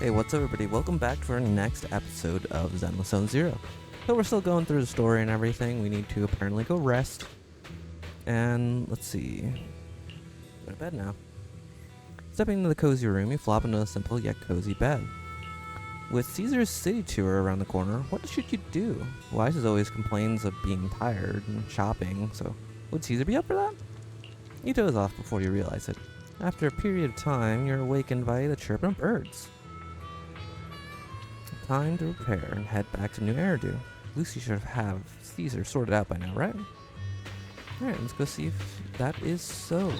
Hey, what's up, everybody? Welcome back to our next episode of Zenless Zone Zero. So we're still going through the story and everything. We need to apparently go rest. And let's see. Go to bed now. Stepping into the cozy room, you flop into a simple yet cozy bed. With Caesar's city tour around the corner, what should you do? Wise always complains of being tired and shopping, so would Caesar be up for that? You doze off before you realize it. After a period of time, you're awakened by the chirping of birds. Time to prepare and head back to New Eridu. Lucy should have Caesar sorted out by now, right? Alright, let's go see if that is so.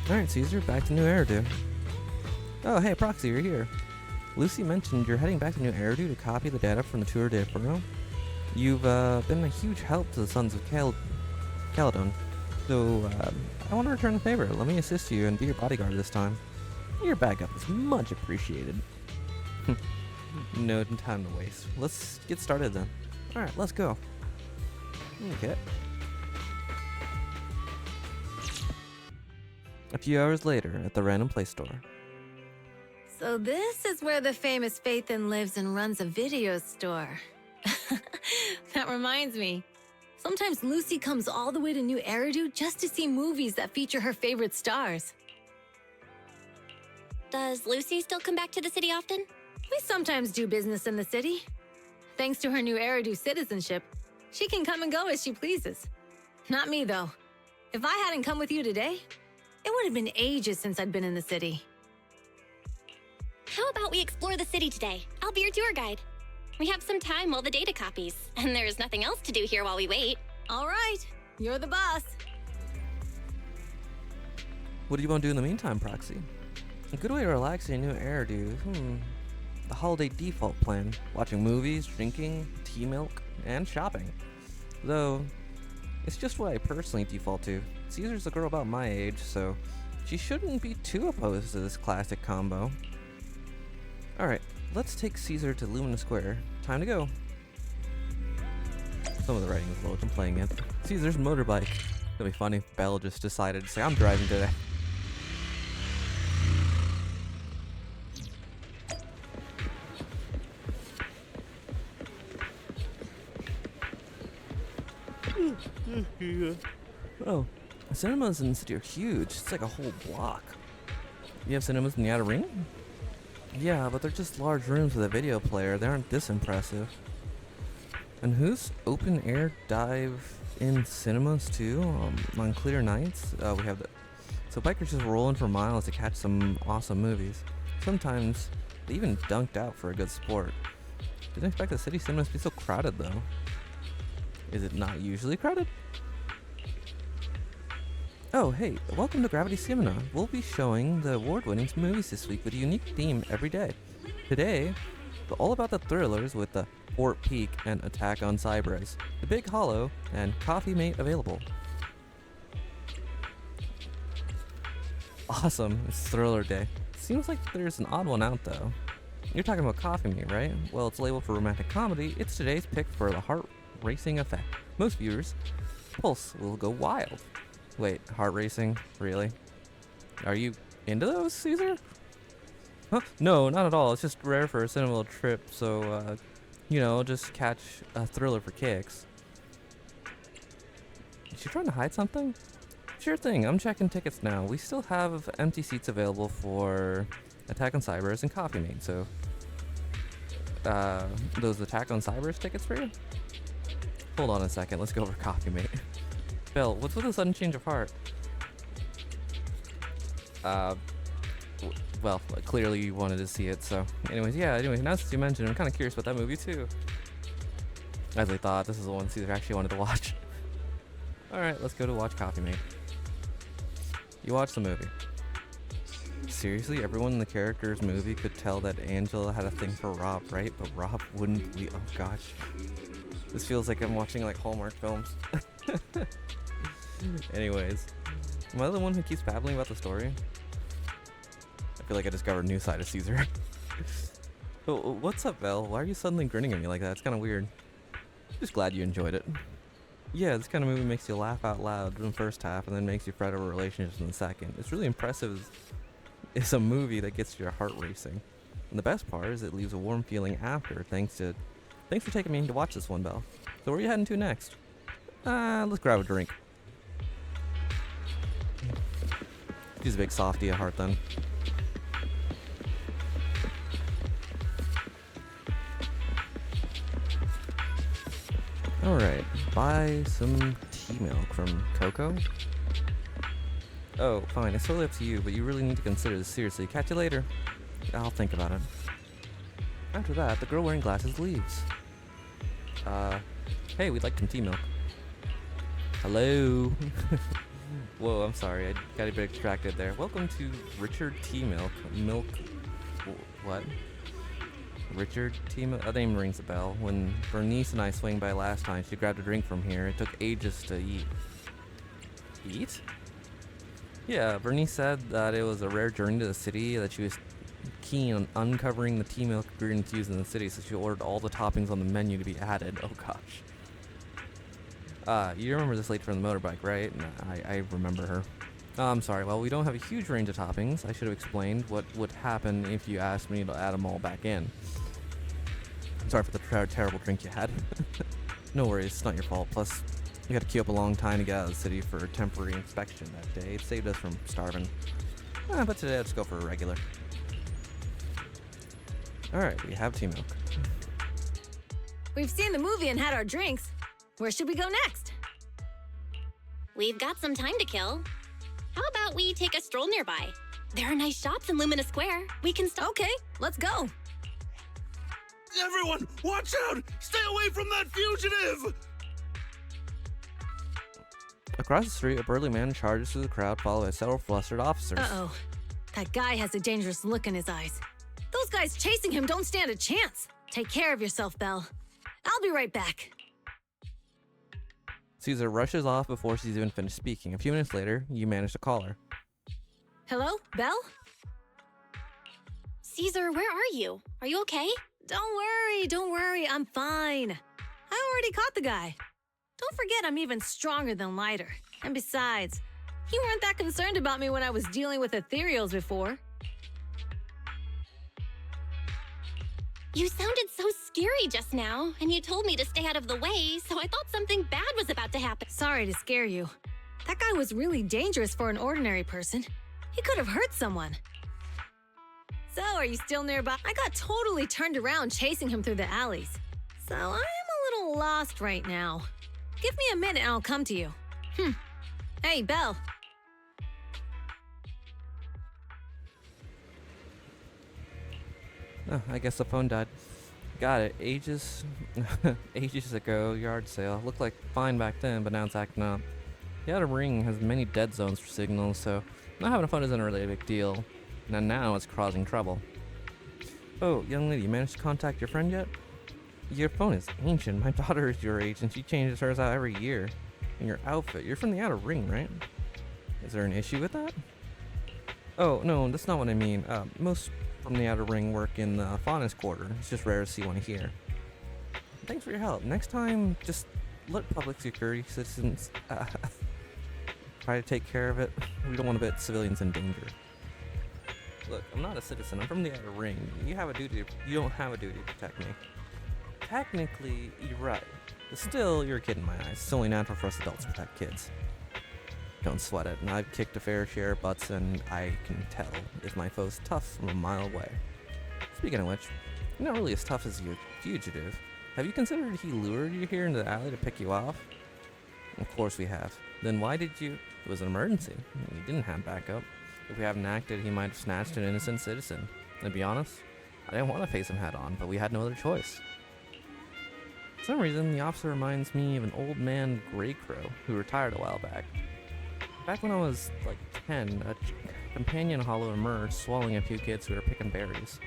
Alright, Caesar, back to New Eridu. Oh, hey, Proxy, you're here. Lucy mentioned you're heading back to New Eridu to copy the data from the Tour de Inferno. You've been a huge help to the Sons of Caledon, so I want to return the favor. Let me assist you and be your bodyguard this time. Your backup is much appreciated. No time to waste. Let's get started then. Alright, let's go. Okay. A few hours later, at the Random Play store. So this is where the famous Faithin lives and runs a video store. That reminds me. Sometimes Lucy comes all the way to New Eridu just to see movies that feature her favorite stars. Does Lucy still come back to the city often? We sometimes do business in the city. Thanks to her New Eridu citizenship, she can come and go as she pleases. Not me, though. If I hadn't come with you today, it would have been ages since I'd been in the city. How about we explore the city today? I'll be your tour guide. We have some time while the data copies, and there's nothing else to do here while we wait. All right, you're the boss. What do you want to do in the meantime, Proxy? A good way to relax in New Eridu. The holiday default plan. Watching movies, drinking, tea milk, and shopping. Though, it's just what I personally default to. Caesar's a girl about my age, so she shouldn't be too opposed to this classic combo. Alright, let's take Caesar to Lumina Square. Time to go. Some of the writing is low, I'm playing it. Caesar's motorbike. It'll be funny if Belle just decided to say, I'm driving today. Oh, cinemas in the city are huge. It's like a whole block. You have cinemas in the outer ring? Yeah, but they're just large rooms with a video player. They aren't this impressive. And who's open air dive-in cinemas too? On clear nights? We have the... So bikers just roll in for miles to catch some awesome movies. Sometimes they even dunked out for a good sport. Didn't expect the city cinemas to be so crowded though. Is it not usually crowded? Oh, hey, welcome to Gravity Cinema. We'll be showing the award-winning movies this week with a unique theme every day. Today, we're all about the thrillers with the Port Peak and Attack on Cybers, The Big Hollow, and Coffee Mate available. Awesome, it's Thriller Day. Seems like there's an odd one out though. You're talking about Coffee Mate, right? Well, it's labeled for romantic comedy. It's today's pick for the heart-racing effect. Most viewers' pulse will go wild. Wait, heart racing? Really? Are you into those, Caesar? Huh? No, not at all. It's just rare for a cinema trip, so, you know, just catch a thriller for kicks. Is she trying to hide something? Sure thing, I'm checking tickets now. We still have empty seats available for Attack on Cybers and Coffee Mate, so... those Attack on Cybers tickets for you? Hold on a second, let's go over Coffee Mate. Bill, what's with a sudden change of heart? Well, clearly you wanted to see it, so... Anyways, now since you mentioned it, I'm kind of curious about that movie, too. As I thought, this is the one Caesar actually wanted to watch. Alright, let's go to watch Coffee Mate. You watch the movie. Seriously, everyone in the character's movie could tell that Angela had a thing for Rob, right? But Rob wouldn't believe... Oh, gosh. This feels like I'm watching, like, Hallmark films. Anyways, am I the one who keeps babbling about the story? I feel like I discovered a new side of Caesar. Oh, what's up, Vel? Why are you suddenly grinning at me like that? It's kind of weird. Just glad you enjoyed it. Yeah, this kind of movie makes you laugh out loud in the first half and then makes you fret over relationships in the second. It's really impressive. It's a movie that gets your heart racing. And the best part is it leaves a warm feeling after. Thanks for taking me to watch this one, Belle. So where are you heading to next? Let's grab a drink. She's a big softie at heart then. Alright, buy some tea milk from Coco. Oh, fine, it's totally up to you, but you really need to consider this seriously. Catch you later. I'll think about it. After that, the girl wearing glasses leaves. Hey, we'd like some tea milk. Hello? Whoa, I'm sorry, I got a bit distracted there. Welcome to Richard Tea Milk. What? Richard Tea Milk? That name rings a bell. When Bernice and I swung by last time, she grabbed a drink from here. It took ages to eat. Eat? Yeah, Bernice said that it was a rare journey to the city, that she was keen on uncovering the tea milk ingredients used in the city, so she ordered all the toppings on the menu to be added. Oh gosh. You remember this lady from the motorbike, right? I remember her. I'm sorry, well, we don't have a huge range of toppings. I should have explained what would happen if you asked me to add them all back in. Sorry for the terrible drink you had. No worries, it's not your fault. Plus, we had to queue up a long time to get out of the city for a temporary inspection that day. It saved us from starving. But today, let's go for a regular. Alright, we have tea milk. We've seen the movie and had our drinks. Where should we go next? We've got some time to kill. How about we take a stroll nearby? There are nice shops in Lumina Square. We can stop. Okay, let's go. Everyone, watch out! Stay away from that fugitive! Across the street, a burly man charges through the crowd, followed by several flustered officers. Uh-oh. That guy has a dangerous look in his eyes. Those guys chasing him don't stand a chance. Take care of yourself, Belle. I'll be right back. Caesar rushes off before she's even finished speaking. A few minutes later, you manage to call her. Hello, Belle? Caesar, where are you? Are you okay? Don't worry, I'm fine. I already caught the guy. Don't forget I'm even stronger than Lighter. And besides, you weren't that concerned about me when I was dealing with ethereals before. You sounded so scary just now, and you told me to stay out of the way, so I thought something bad was about to happen. Sorry to scare you. That guy was really dangerous for an ordinary person. He could have hurt someone. So, are you still nearby? I got totally turned around chasing him through the alleys. So, I'm a little lost right now. Give me a minute and I'll come to you. Hey, Belle. Oh, I guess the phone died. Got it. Ages ago, yard sale. Looked like fine back then, but now it's acting up. The outer ring has many dead zones for signals, so not having a phone isn't really a big deal. Now it's causing trouble. Oh, young lady, you managed to contact your friend yet? Your phone is ancient. My daughter is your age, and she changes hers out every year. And your outfit, you're from the outer ring, right? Is there an issue with that? Oh, no, that's not what I mean. Most from the outer ring work in the Faunus Quarter. It's just rare to see one here. Thanks for your help. Next time, just let public security citizens try to take care of it. We don't want to put civilians in danger. Look, I'm not a citizen. I'm from the outer ring. You don't have a duty to protect me. Technically, you're right. But still, you're a kid in my eyes. It's only natural for us adults to protect kids. Don't sweat it. And I've kicked a fair share of butts, and I can tell if my foe's tough from a mile away. Speaking of which, you're not really as tough as your fugitive. Have you considered he lured you here into the alley to pick you off? Of course we have. Then why did you... It was an emergency. You didn't have backup. If we hadn't acted, he might have snatched an innocent citizen. And to be honest, I didn't want to face him head on, but we had no other choice. For some reason, the officer reminds me of an old man Grey Crow who retired a while back. Back when I was like 10, a companion hollow emerged, swallowing a few kids who were picking berries.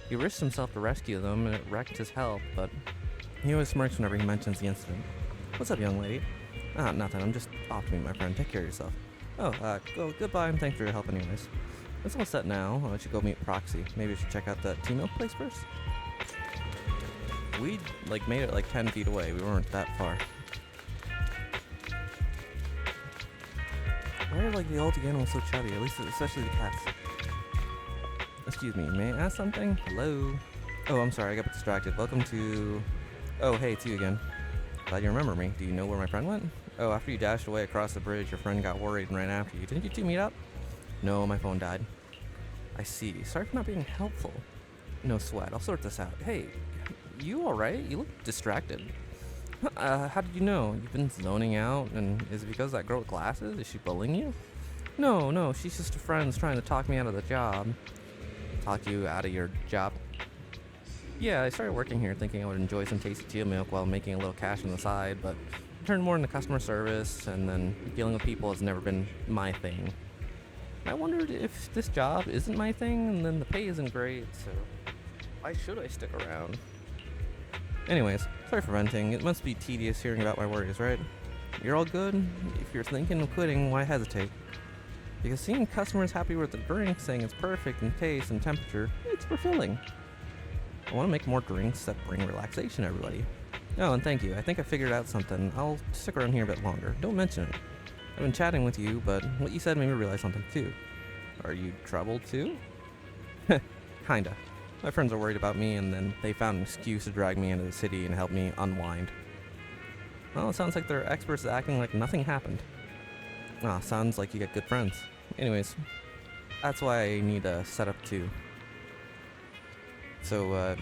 He risked himself to rescue them, and it wrecked his health, but he always smirks whenever he mentions the incident. What's up, young lady? Nothing. I'm just off to meet my friend. Take care of yourself. Oh, goodbye, and thanks for your help anyways. It's all set now. I should go meet Proxy. Maybe we should check out that tea milk place first? We, like, made it like 10 feet away. We weren't that far. Why are, like, all the animals so chubby? At least, especially the cats. Excuse me, may I ask something? Hello? Oh, I'm sorry, I got distracted. Welcome to... Oh, hey, it's you again. Glad you remember me. Do you know where my friend went? Oh, after you dashed away across the bridge, your friend got worried and ran after you. Didn't you two meet up? No, my phone died. I see. Sorry for not being helpful. No sweat. I'll sort this out. Hey, you alright? You look distracted. How did you know? You've been zoning out, and is it because that girl with glasses? Is she bullying you? No, she's just a friend trying to talk me out of the job. Talk you out of your job? Yeah, I started working here thinking I would enjoy some tasty chia milk while making a little cash on the side, but I turned more into customer service, and then dealing with people has never been my thing. I wondered if this job isn't my thing, and then the pay isn't great, so why should I stick around? Anyways, sorry for venting. It must be tedious hearing about my worries, right? You're all good? If you're thinking of quitting, why hesitate? Because seeing customers happy with the drink, saying it's perfect in taste and temperature, it's fulfilling. I want to make more drinks that bring relaxation to everybody. Oh, and thank you. I think I figured out something. I'll stick around here a bit longer. Don't mention it. I've been chatting with you, but what you said made me realize something too. Are you troubled too? Kinda. My friends are worried about me, and then they found an excuse to drag me into the city and help me unwind. Well, it sounds like they're experts at acting like nothing happened. Ah, sounds like you got good friends. Anyways, that's why I need a setup too. So,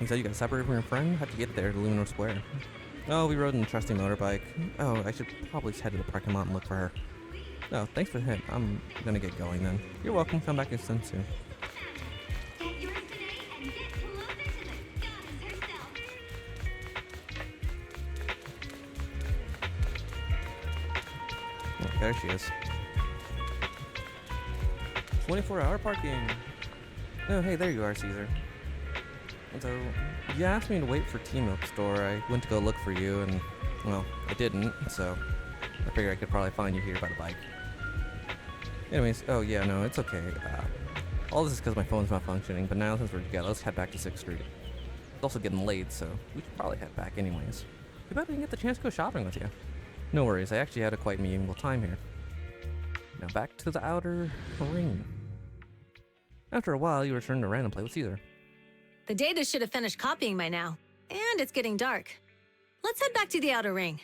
you said you got separated from your friend? How'd you get there to Luminor Square? Oh, we rode in a trusty motorbike. Oh, I should probably just head to the parking lot and look for her. No, thanks for the hint. I'm gonna get going then. You're welcome. Come back soon. Oh, there she is. 24-hour parking. Oh, hey, there you are, Caesar. So, you asked me to wait for T-Milk store. I went to go look for you, and, well, I didn't, so I figured I could probably find you here by the bike. Anyways, oh yeah, no, it's okay. All this is because my phone's not functioning, but now since we're together, let's head back to 6th Street. It's also getting late, so we should probably head back anyways. Too bad I didn't get the chance to go shopping with you. No worries, I actually had a quite meaningful time here. Now back to the outer ring. After a while, you return to random play with Caesar. The data should have finished copying by now, and it's getting dark. Let's head back to the outer ring.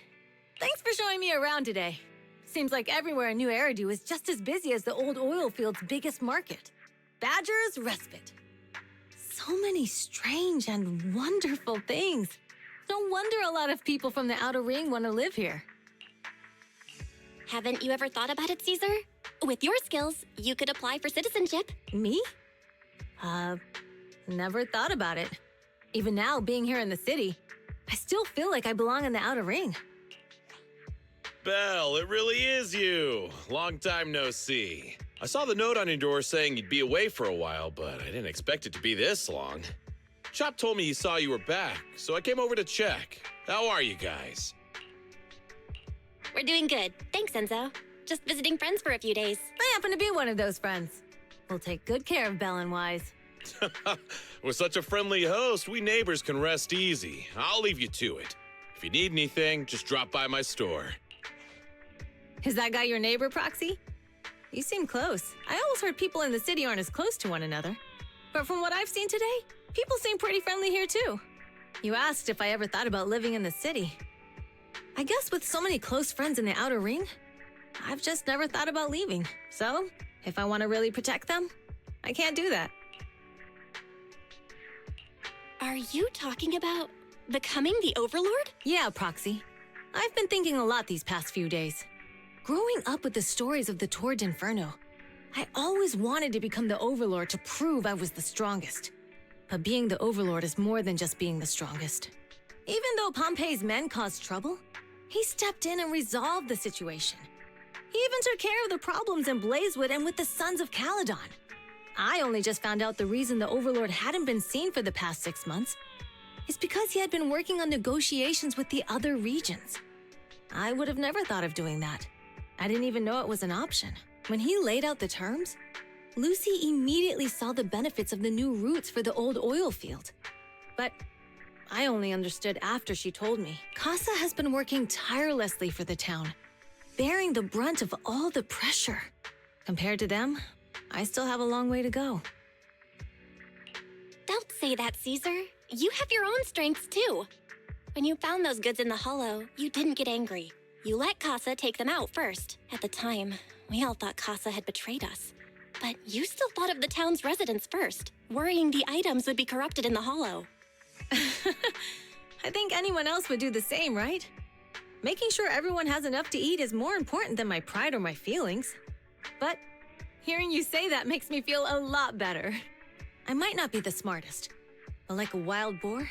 Thanks for showing me around today. Seems like everywhere in New Eridu is just as busy as the old oil field's biggest market. Badger's Respite. So many strange and wonderful things. No wonder a lot of people from the outer ring want to live here. Haven't you ever thought about it, Caesar? With your skills, you could apply for citizenship. Me? Never thought about it. Even now, being here in the city, I still feel like I belong in the outer ring. Belle, it really is you. Long time no see. I saw the note on your door saying you'd be away for a while, but I didn't expect it to be this long. Chop told me he saw you were back, so I came over to check. How are you guys? We're doing good. Thanks, Enzo. Just visiting friends for a few days. I happen to be one of those friends. We'll take good care of Belle and Wise. With such a friendly host, we neighbors can rest easy. I'll leave you to it. If you need anything, just drop by my store. Is that guy your neighbor, Proxy? You seem close. I always heard people in the city aren't as close to one another. But from what I've seen today, people seem pretty friendly here too. You asked if I ever thought about living in the city. I guess with so many close friends in the outer ring, I've just never thought about leaving. So, if I want to really protect them, I can't do that. Are you talking about becoming the Overlord? Yeah, Proxy. I've been thinking a lot these past few days. Growing up with the stories of the Torrid Inferno, I always wanted to become the Overlord to prove I was the strongest. But being the Overlord is more than just being the strongest. Even though Pompey's men caused trouble, he stepped in and resolved the situation. He even took care of the problems in Blazewood and with the Sons of Caledon. I only just found out the reason the Overlord hadn't been seen for the past 6 months is because he had been working on negotiations with the other regions. I would have never thought of doing that. I didn't even know it was an option. When he laid out the terms, Lucy immediately saw the benefits of the new routes for the old oil field. But I only understood after she told me. Casa has been working tirelessly for the town, bearing the brunt of all the pressure. Compared to them, I still have a long way to go. Don't say that, Caesar. You have your own strengths, too. When you found those goods in the hollow, you didn't get angry. You let Casa take them out first. At the time, we all thought Casa had betrayed us. But you still thought of the town's residents first, worrying the items would be corrupted in the hollow. I think anyone else would do the same, right? Making sure everyone has enough to eat is more important than my pride or my feelings. But hearing you say that makes me feel a lot better. I might not be the smartest, but like a wild boar,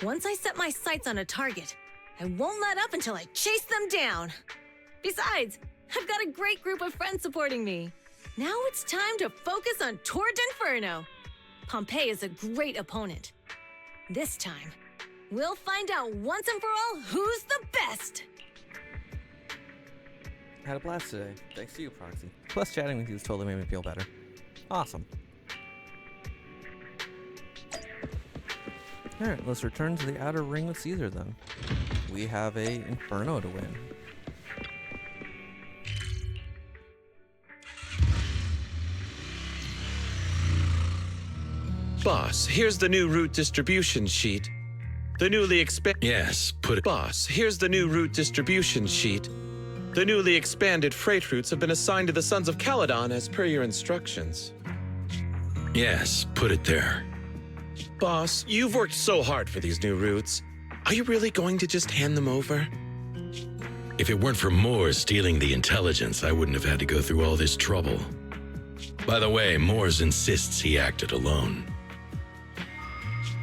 once I set my sights on a target, I won't let up until I chase them down. Besides, I've got a great group of friends supporting me. Now it's time to focus on Tour d'Inferno. Pompeii is a great opponent. This time, we'll find out once and for all who's the best! Had a blast today. Thanks to you, Proxy. Plus, chatting with you has totally made me feel better. Awesome. Alright, let's return to the outer ring with Caesar then. We have a Inferno to win. Boss, here's the new route distribution sheet. The newly Yes, put it. Boss, here's the new route distribution sheet. The newly expanded freight routes have been assigned to the Sons of Caledon as per your instructions. Yes, put it there. Boss, you've worked so hard for these new routes. Are you really going to just hand them over? If it weren't for Moore stealing the intelligence, I wouldn't have had to go through all this trouble. By the way, Moores insists he acted alone.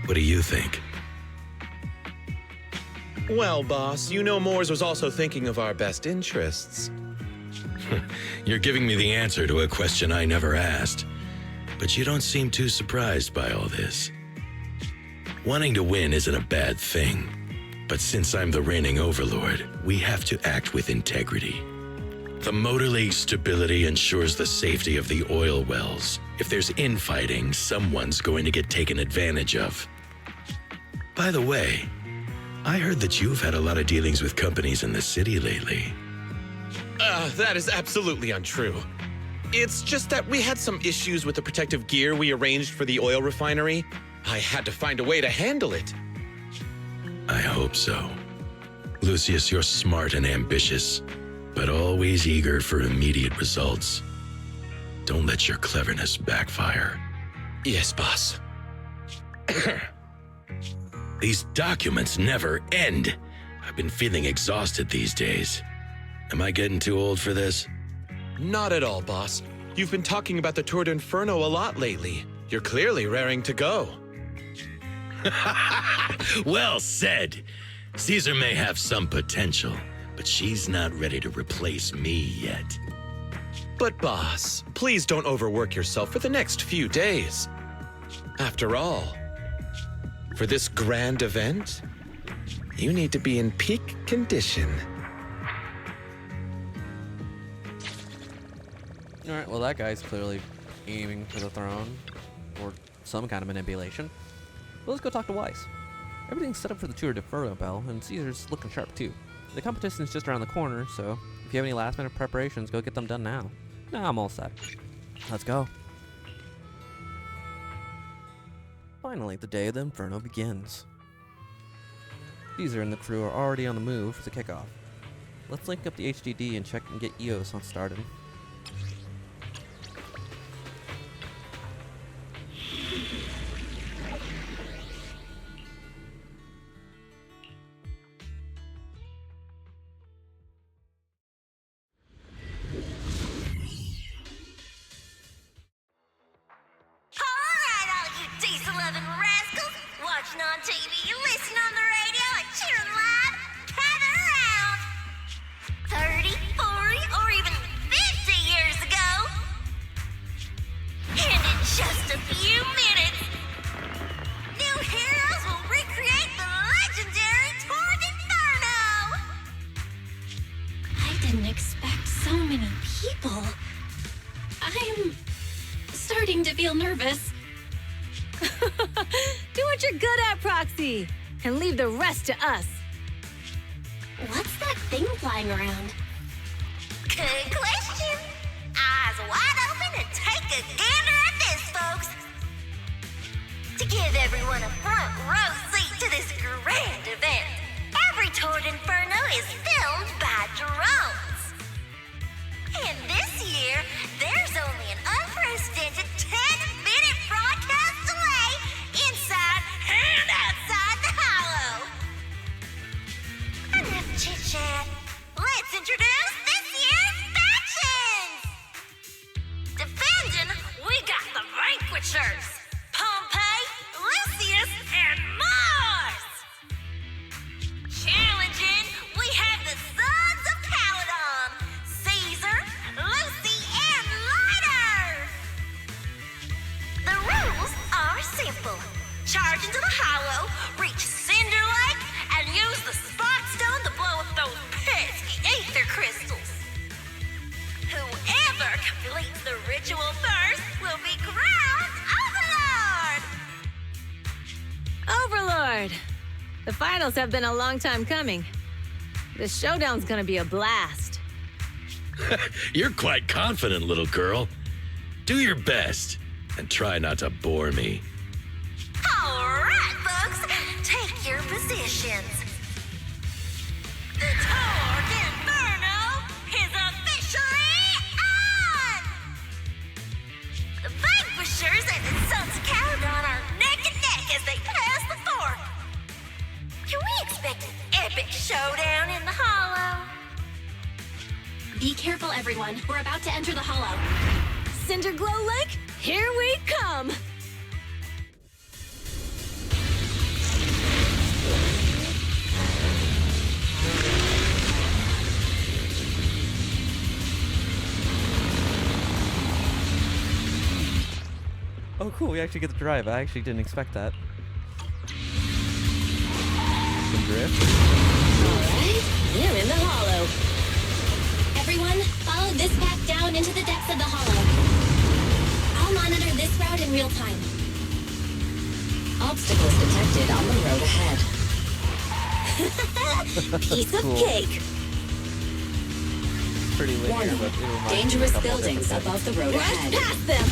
What do you think? Well, boss, you know Moores was also thinking of our best interests. You're giving me the answer to a question I never asked. But you don't seem too surprised by all this. Wanting to win isn't a bad thing. But since I'm the reigning overlord, we have to act with integrity. The Motor League's stability ensures the safety of the oil wells. If there's infighting, someone's going to get taken advantage of. By the way, I heard that you've had a lot of dealings with companies in the city lately. That is absolutely untrue. It's just that we had some issues with the protective gear we arranged for the oil refinery. I had to find a way to handle it. I hope so. Lucius, you're smart and ambitious, but always eager for immediate results. Don't let your cleverness backfire. Yes, boss. These documents never end. I've been feeling exhausted these days. Am I getting too old for this? Not at all, boss. You've been talking about the Tour d'Inferno a lot lately. You're clearly raring to go. Well said. Caesar may have some potential, but she's not ready to replace me yet. But boss, please don't overwork yourself for the next few days. After all, for this grand event, you need to be in peak condition. Alright, well that guy's clearly aiming for the throne, or some kind of manipulation. Well, let's go talk to Weiss. Everything's set up for the Tour d'Inferno bell, and Caesar's looking sharp too. The competition's just around the corner, so if you have any last minute preparations, go get them done now. Nah, I'm all set. Let's go. Finally, the day of the Inferno begins. Caesar and the crew are already on the move for the kickoff. Let's link up the HDD and check and get EOS on started. On TV, you listen on the radio, and cheering live, gather around. 30, 40, or even 50 years ago. And in just a few minutes, new heroes will recreate the legendary Tour d'Inferno. I didn't expect so many people. I'm starting to feel nervous. Do what you're good at, Proxy. and leave the rest to us. What's that thing flying around? Good question. Eyes wide open and take a gander at this, folks. To give everyone a front row seat to this grand event, every Tord Inferno is filmed by drones. And this year, there's only an unprecedented 10-minute broadcast delay inside and outside the Hollow. Enough chit-chat. Let's introduce this year's factions! Defending, we got the Vanquishers, Pompey, Lucius, and Mars! Challenging, we have the Sons of Caledon, Caesar, Lucy, and Lighter! The rules are simple. Charge into the Hollow, reach Cinder Lake, and use the Spark Stone to blow up those pesky ether crystals. Whoever completes the ritual first will be crowned Overlord! Overlord! The finals have been a long time coming. The showdown's gonna be a blast. You're quite confident, little girl. Do your best and try not to bore me. All right, folks, take your positions. The Tord Inferno is officially on! The Vanquishers and the Sons of Caledon are neck and neck as they pass the fork. Can we expect an epic showdown in the Hollow? Be careful, everyone. We're about to enter the Hollow. Cinder Glow Lake, here we come! Oh, cool. We actually get to drive. I actually didn't expect that. Some drift. Alright, we're in the Hollow. Everyone, follow this path down into the depths of the Hollow. I'll monitor this route in real time. Obstacles detected on the road ahead. Piece of Cool. cake. Pretty linear, Warning. but it reminds me of a Dangerous couple of buildings different above the road Rush ahead. past them!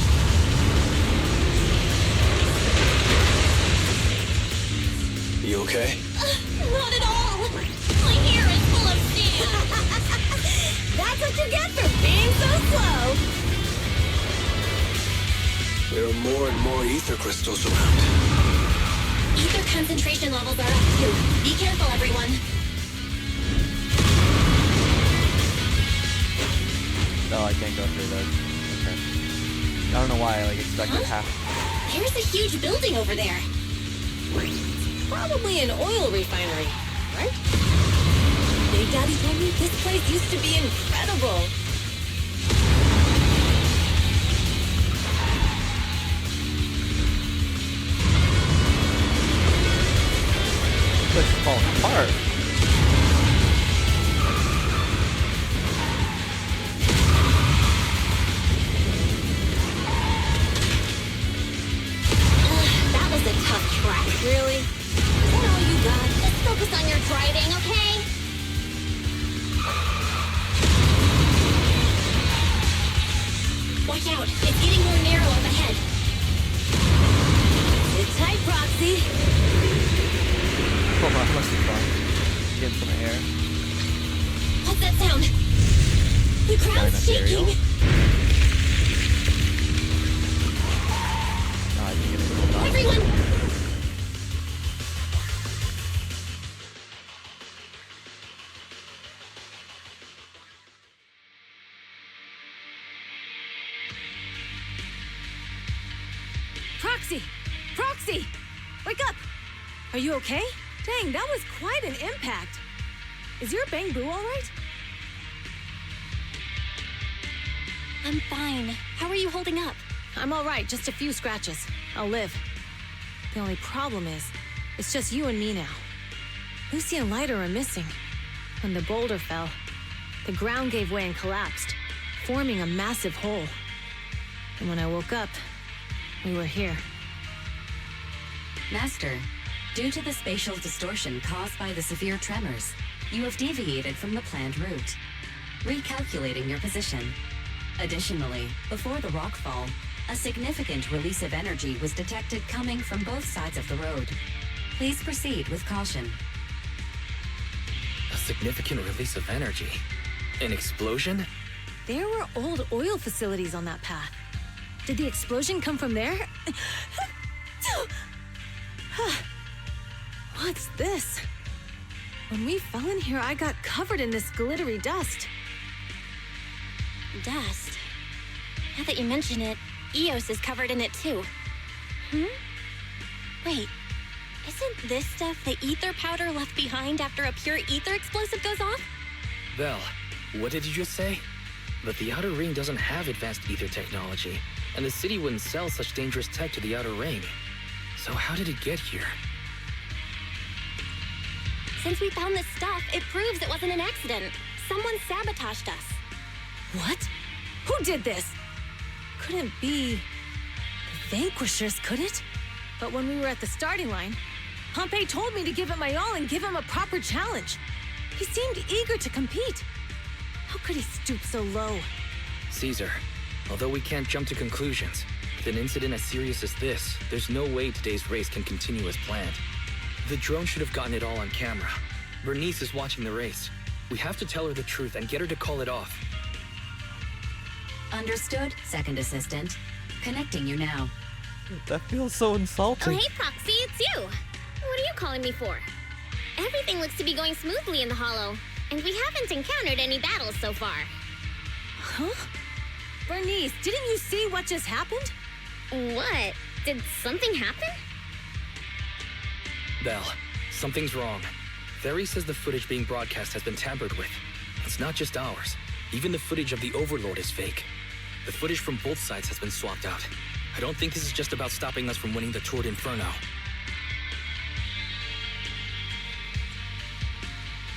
You okay? Not at all! My hair is full of sand! That's what you get for being so slow! There are more and more ether crystals around. Ether concentration levels are up too. Be careful, everyone. Oh, I can't go through those. Okay. I don't know why I expected half. There's a huge building over there. Probably an oil refinery, right? Big Daddy told me this place used to be incredible. This is falling apart. That was a tough track. Really? Is that all you got? Just focus on your driving, okay? Watch out. It's getting more narrow up ahead. Sit tight, Proxy. Hold on, must be fun. Getting some air. What's that sound? The crowd's Ethereal. shaking. I can get a little dot. Everyone! Proxy! Proxy! Wake up! Are you okay? Dang, that was quite an impact. Is your bang boo all right? I'm fine. How are you holding up? I'm all right, just a few scratches. I'll live. The only problem is, it's just you and me now. Lucy and Lighter are missing. When the boulder fell, the ground gave way and collapsed, forming a massive hole. And when I woke up, we were here. Master, Due to the spatial distortion caused by the severe tremors, you have deviated from the planned route. Recalculating your position. Additionally, before the rockfall, a significant release of energy was detected coming from both sides of the road. Please proceed with caution. A significant release of energy? An explosion? There were old oil facilities on that path. Did the explosion come from there? What's this? When we fell in here, I got covered in this glittery dust. Dust. Now that you mention it, Eos is covered in it too. Wait, isn't this stuff the ether powder left behind after a pure ether explosive goes off? Belle, what did you just say? But the Outer Ring doesn't have advanced ether technology, and the city wouldn't sell such dangerous tech to the Outer Ring. So how did it get here? Since we found this stuff, it proves it wasn't an accident. Someone sabotaged us. What? Who did this? Couldn't be the Vanquishers, could it? But when we were at the starting line, Pompey told me to give it my all and give him a proper challenge. He seemed eager to compete. How could he stoop so low? Caesar, although we can't jump to conclusions, with an incident as serious as this, there's no way today's race can continue as planned. The drone should have gotten it all on camera. Bernice is watching the race. We have to tell her the truth and get her to call it off. Understood, second assistant. Connecting you now. That feels so Oh, insulting. hey, Proxy, it's you. What are you calling me for? Everything looks to be going smoothly in the Hollow, and we haven't encountered any battles so far. Huh? Bernice, didn't you see what just happened? What? Did something happen? Belle, something's wrong. Theory says the footage being broadcast has been tampered with. It's not just ours. Even the footage of the Overlord is fake. The footage from both sides has been swapped out. I don't think this is just about stopping us from winning the Tour d'Inferno.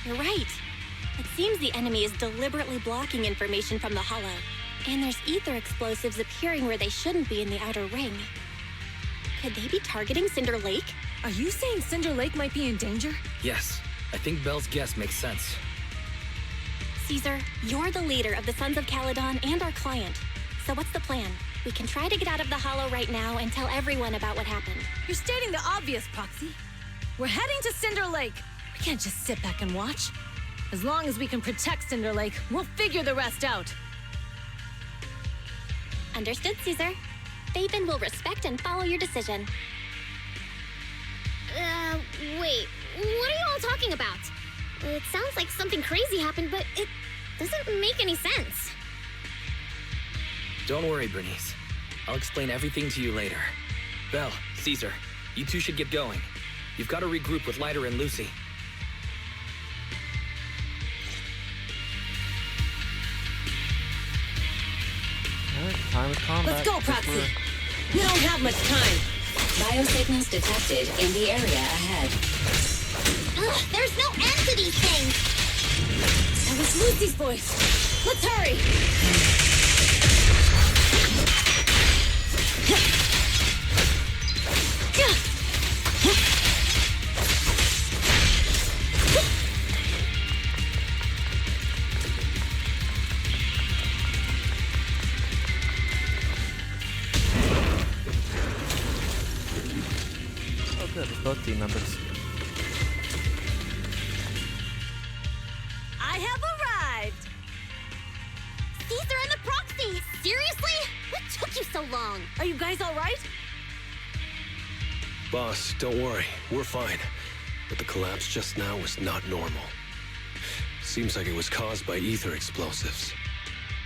You're right. It seems the enemy is deliberately blocking information from the Hollow. And there's ether explosives appearing where they shouldn't be in the Outer Ring. Could they be targeting Cinder Lake? Are you saying Cinder Lake might be in danger? Yes, I think Belle's guess makes sense. Caesar, you're the leader of the Sons of Caledon and our client. So what's the plan? We can try to get out of the Hollow right now and tell everyone about what happened. You're stating the obvious, Proxy. We're heading to Cinder Lake. We can't just sit back and watch. As long as we can protect Cinder Lake, we'll figure the rest out. Understood, Caesar. Phaethon will respect and follow your decision. Wait, what are you all talking about? It sounds like something crazy happened, but it doesn't make any sense. Don't worry, Bernice. I'll explain everything to you later. Belle, Caesar, you two should get going. You've got to regroup with Leiter and Lucy. Alright, time of combat. Let's go, Proxy. We don't have much time. Biosignals detected in the area ahead. Ugh, there's no end to these things! That was Lucy's voice. Let's hurry. Oh, good. It's both team members. I have arrived. Caesar and the Proxy! Seriously? What took you so long? Are you guys all right? Boss, don't worry. We're fine. But the collapse just now was not normal. Seems like it was caused by ether explosives.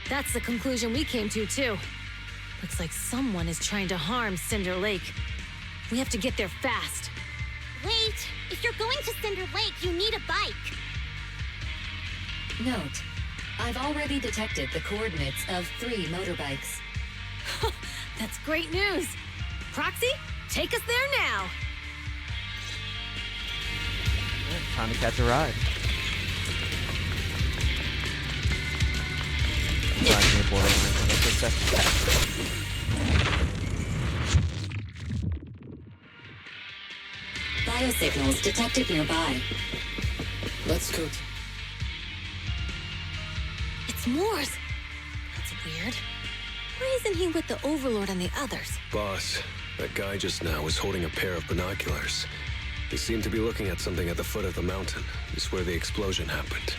That's the conclusion we came to, too. Looks like someone is trying to harm Cinder Lake. We have to get there fast. Wait, if you're going to Cinder Lake, you need a bike. Note, I've already detected the coordinates of 3 motorbikes. That's great news. Proxy, take us there now. Alright, time to catch a ride. Reminds me of Borderlands when I first got that. Biosignals detected nearby. Let's go. It's Moore's. That's weird. Why isn't he with the Overlord and the others? Boss, that guy just now was holding a pair of binoculars. They seem to be looking at something at the foot of the mountain. It's where the explosion happened.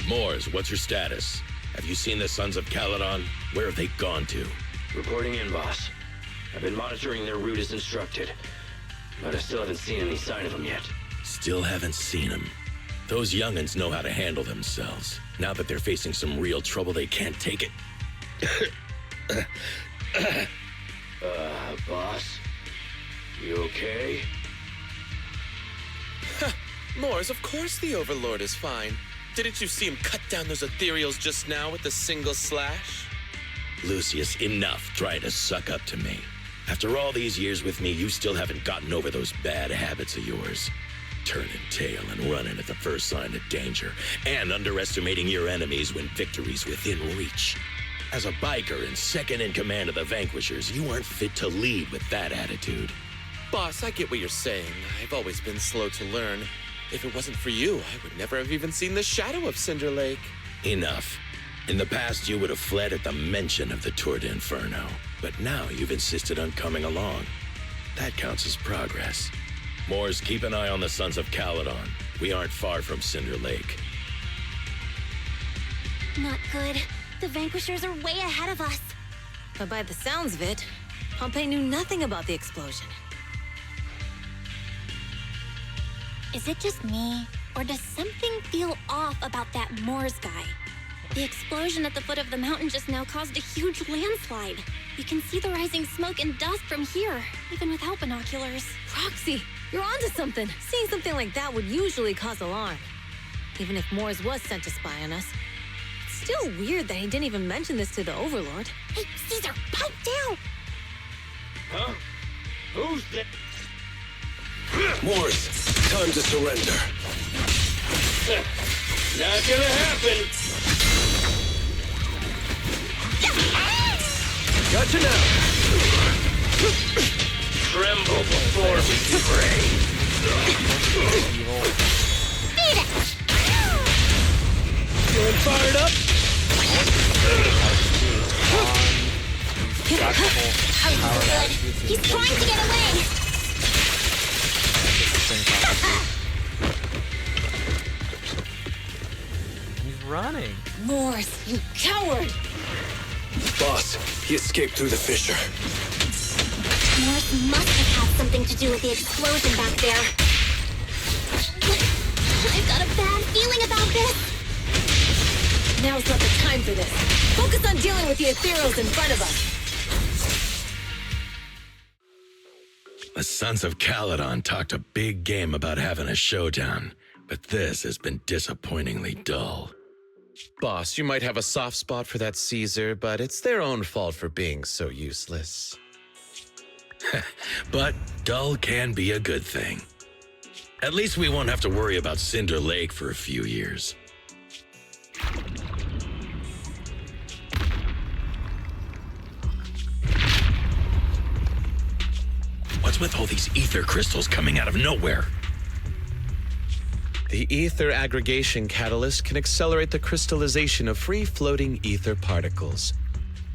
Moors, what's your status? Have you seen the Sons of Caledon? Where have they gone to? Reporting in, boss. I've been monitoring their route as instructed, but I still haven't seen any sign of them yet. Still haven't seen them. Those young'uns know how to handle themselves. Now that they're facing some real trouble, they can't take it. Boss? You okay? Moors, of course the Overlord is fine. Didn't you see him cut down those ethereals just now with a single slash? Lucius, enough trying to suck up to me. After all these years with me, you still haven't gotten over those bad habits of yours. Turning tail and running at the first sign of danger, and underestimating your enemies when victory's within reach. As a biker and second in command of the Vanquishers, you aren't fit to lead with that attitude. Boss, I get what you're saying. I've always been slow to learn. If it wasn't for you, I would never have even seen the shadow of Cinder Lake. Enough. In the past, you would have fled at the mention of the Tour d'Inferno, but now you've insisted on coming along. That counts as progress. Moors, keep an eye on the Sons of Caledon. We aren't far from Cinder Lake. Not good. The Vanquishers are way ahead of us. But by the sounds of it, Pompey knew nothing about the explosion. Is it just me, or does something feel off about that Moors guy? The explosion at the foot of the mountain just now caused a huge landslide. You can see the rising smoke and dust from here, even without binoculars. Roxy, you're onto something. Seeing something like that would usually cause alarm. Even if Moores was sent to spy on us. It's still weird that he didn't even mention this to the Overlord. Hey, Caesar, pipe down! Huh? Who's that? Moors, time to surrender. Not gonna happen! Gotcha now! Tremble before me, brave! Beat it! Feeling fired up? He's trying to get away! He's running. Moores, you coward! Boss, he escaped through the fissure. Moors must have had something to do with the explosion back there. I've got a bad feeling about this. Now's not the time for this. Focus on dealing with the ethereals in front of us. The Sons of Caledon talked a big game about having a showdown, but this has been disappointingly dull. Boss, you might have a soft spot for that Caesar, but it's their own fault for being so useless. But dull can be a good thing. At least we won't have to worry about Cinder Lake for a few years. What's with all these ether crystals coming out of nowhere? The ether aggregation catalyst can accelerate the crystallization of free-floating ether particles.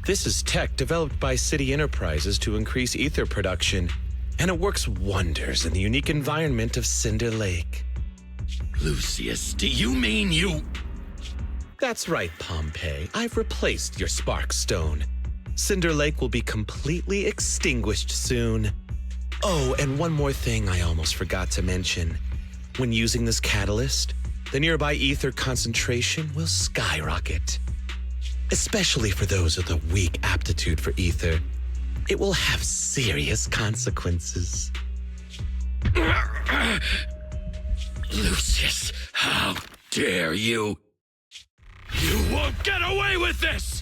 This is tech developed by City Enterprises to increase ether production, and it works wonders in the unique environment of Cinder Lake. Lucius, do you mean you... That's right, Pompey. I've replaced your spark stone. Cinder Lake will be completely extinguished soon. Oh, and one more thing I almost forgot to mention. When using this catalyst, the nearby ether concentration will skyrocket. Especially for those with a weak aptitude for ether, it will have serious consequences. Lucius, how dare you? You won't get away with this!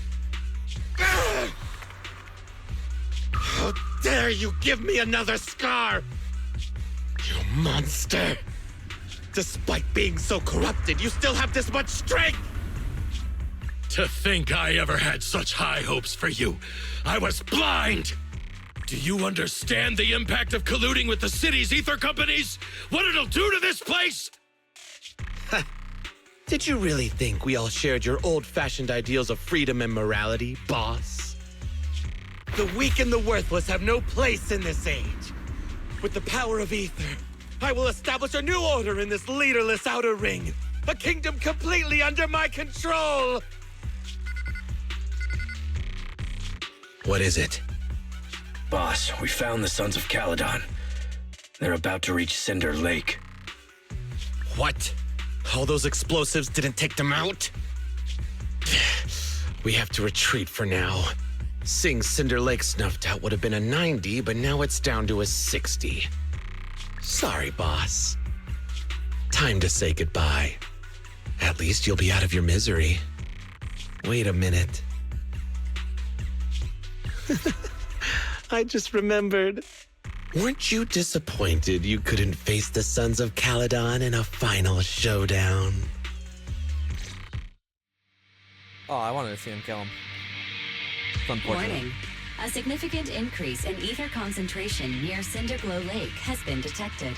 How dare you give me another scar! You monster! Despite being so corrupted, you still have this much strength! To think I ever had such high hopes for you. I was blind! Do you understand the impact of colluding with the city's ether companies? What it'll do to this place? Did you really think we all shared your old-fashioned ideals of freedom and morality, boss? The weak and the worthless have no place in this age. With the power of ether, I will establish a new order in this leaderless outer ring. A kingdom completely under my control! What is it? Boss, we found the Sons of Caledon. They're about to reach Cinder Lake. What? All those explosives didn't take them out? We have to retreat for now. Seeing Cinder Lake snuffed out would have been a 90, but now it's down to a 60. Sorry, boss. Time to say goodbye. At least you'll be out of your misery. Wait a minute. I just remembered. Weren't you disappointed you couldn't face the Sons of Caledon in a final showdown? Oh, I wanted to see him kill him. It's unfortunate. Warning. A significant increase in ether concentration near Cinderglow Lake has been detected.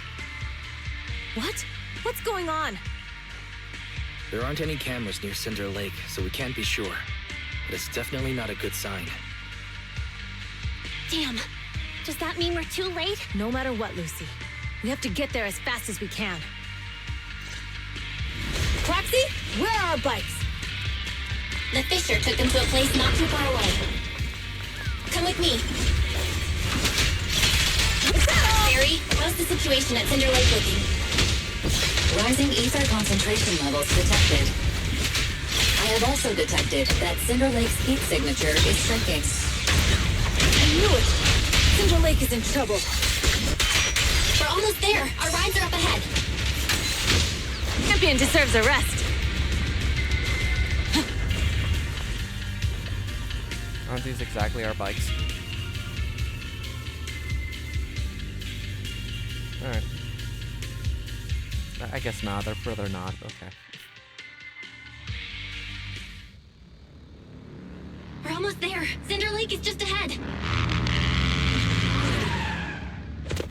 What? What's going on? There aren't any cameras near Cinder Lake, so we can't be sure. But it's definitely not a good sign. Damn. Does that mean we're too late? No matter what, Lucy. We have to get there as fast as we can. Cropsy, where are our bikes? The Fisher took them to a place not too far away. Come with me. Barry, how's the situation at Cinder Lake looking? Rising ether concentration levels detected. I have also detected that Cinder Lake's heat signature is shrinking. I knew it! Cinder Lake is in trouble. We're almost there. Our rides are up ahead. Champion deserves a rest. Aren't these exactly our bikes? Alright. I guess not. They're further not. Okay. We're almost there. Cinder Lake is just ahead.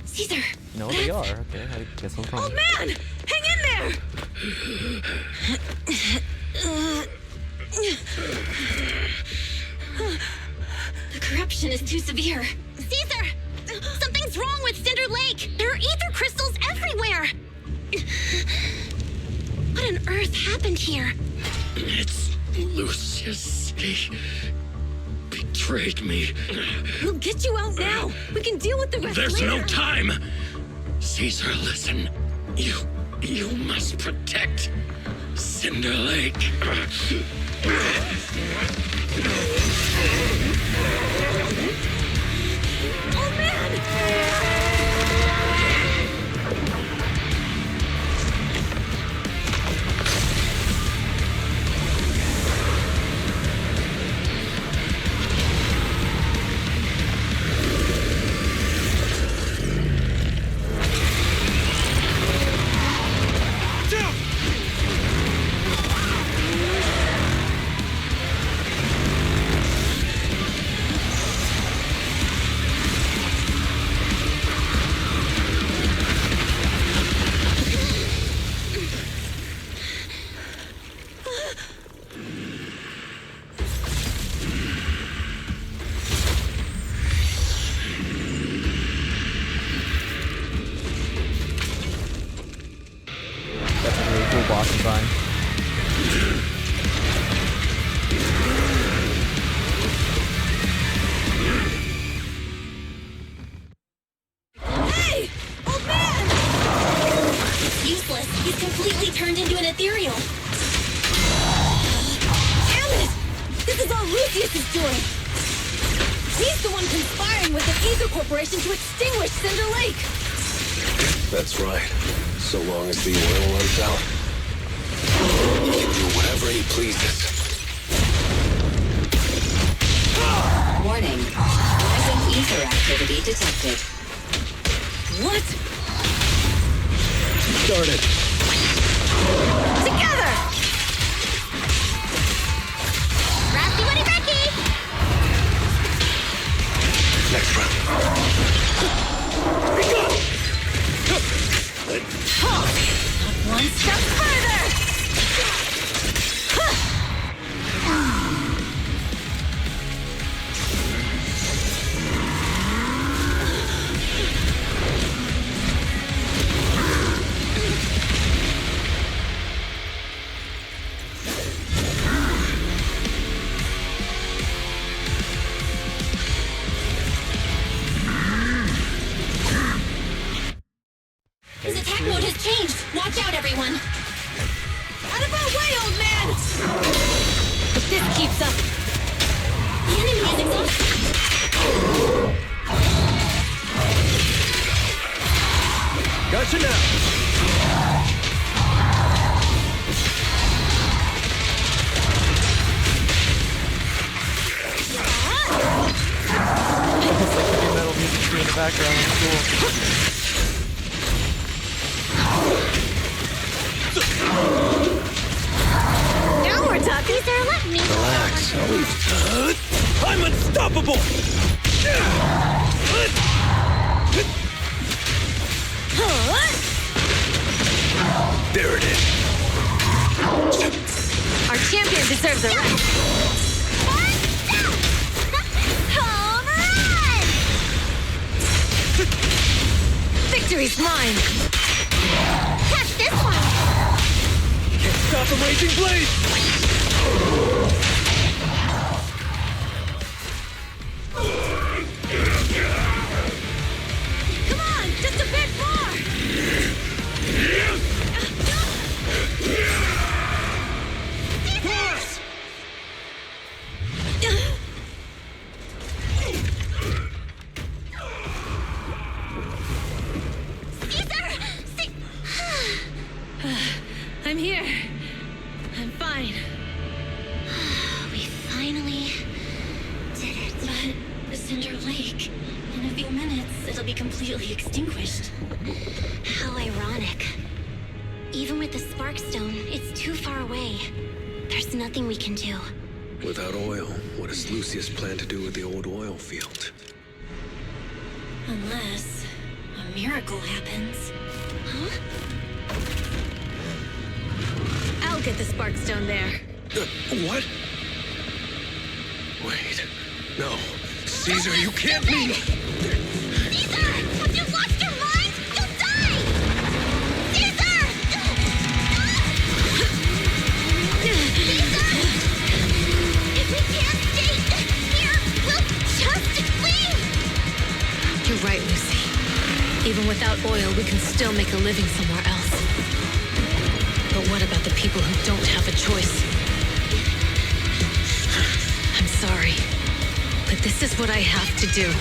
Caesar. No, they are. Okay, I guess I'm wrong. Oh man! Hang in there! The corruption is too severe. Caesar! Something's wrong with Cinder Lake! There are ether crystals everywhere! What on earth happened here? It's Lucius. He betrayed me. We'll get you out now. We can deal with the rest There's later. no time. Caesar, listen. You must protect Cinder Lake. Oh man! That's a really cool boss design. Hey! Old man! It's useless. He's completely turned into an ethereal. Damn it! This is all Lucius is doing! He's the one conspiring with the Ether Corporation to extinguish Cinder Lake! That's right. So long as the oil runs out, he can do whatever he pleases. Warning. Rising ether activity detected. What? Started. Together! Ratsy Woody Becky! Next round. One step further! His attack mode has changed. Watch out, everyone. Out of our way, old man! If this keeps up... The enemy is exhausted. Gotcha now! It's like heavy metal music in the background. It's cool. Now we're talking! Caesar, let me Relax. I'm unstoppable! There it is. Our champion deserves a rest. Home run! Victory's mine! catch this one. Can't stop the raging blade! Come on, just a bit more! I'm here. I'm fine. We finally did it. But Cinder Lake, in a few minutes, it'll be completely extinguished. How ironic. Even with the Sparkstone, it's too far away. There's nothing we can do. Without oil, what does Lucius plan to do with the old oil field? Unless a miracle happens. Huh? I'll get the Sparkstone there. What? Wait. No. Caesar, you can't be! Caesar! Have you lost your mind? You'll die! Caesar! Caesar! If we can't stay here, we'll just leave! You're right, Lucy. Even without oil, we can still make a living somewhere else. But what about the people who don't have a choice? I'm sorry, but this is what I have to do.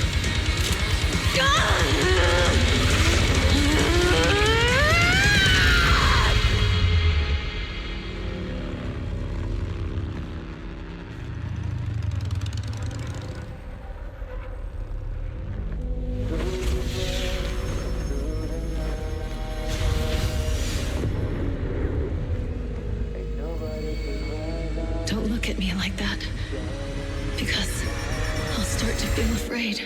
Don't look at me like that, because I'll start to feel afraid.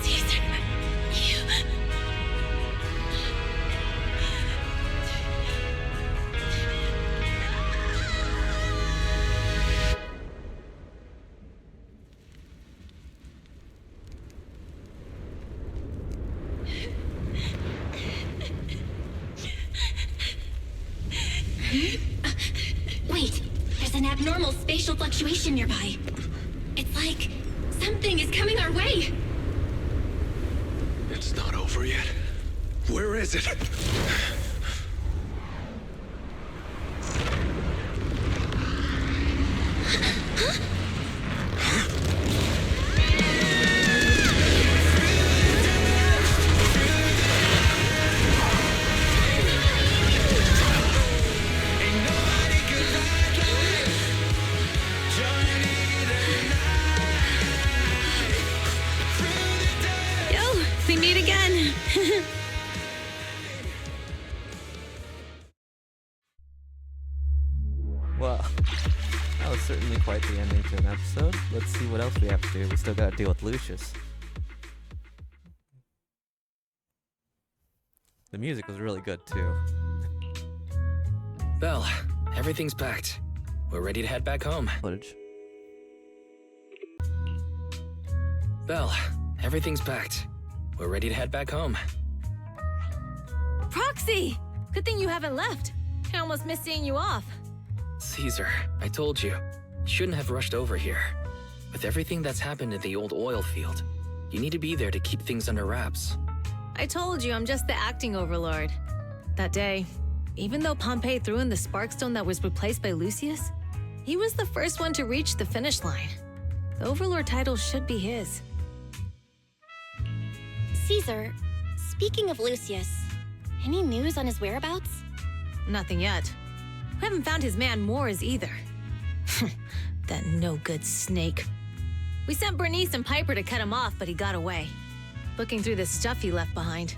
Caesar, you... Wait, there's an abnormal spatial fluctuation nearby. It's like something is coming our way. It's not over yet. Where is it? Yo, we meet again. Well, that was certainly quite the ending to an episode. Let's see what else we have to do. We still gotta deal with Lucius. The music was really good, too. Belle, everything's packed. We're ready to head back home. Footage. Belle, everything's packed. We're ready to head back home. Proxy! Good thing you haven't left. I almost missed seeing you off. Caesar, I told you. You shouldn't have rushed over here. With everything that's happened in the old oil field, you need to be there to keep things under wraps. I told you I'm just the acting overlord. That day, even though Pompey threw in the Sparkstone that was replaced by Lucius, he was the first one to reach the finish line. The overlord title should be his. Caesar, speaking of Lucius, any news on his whereabouts? Nothing yet. We haven't found his man Moores either. That no-good snake. We sent Bernice and Piper to cut him off, but he got away. Looking through the stuff he left behind,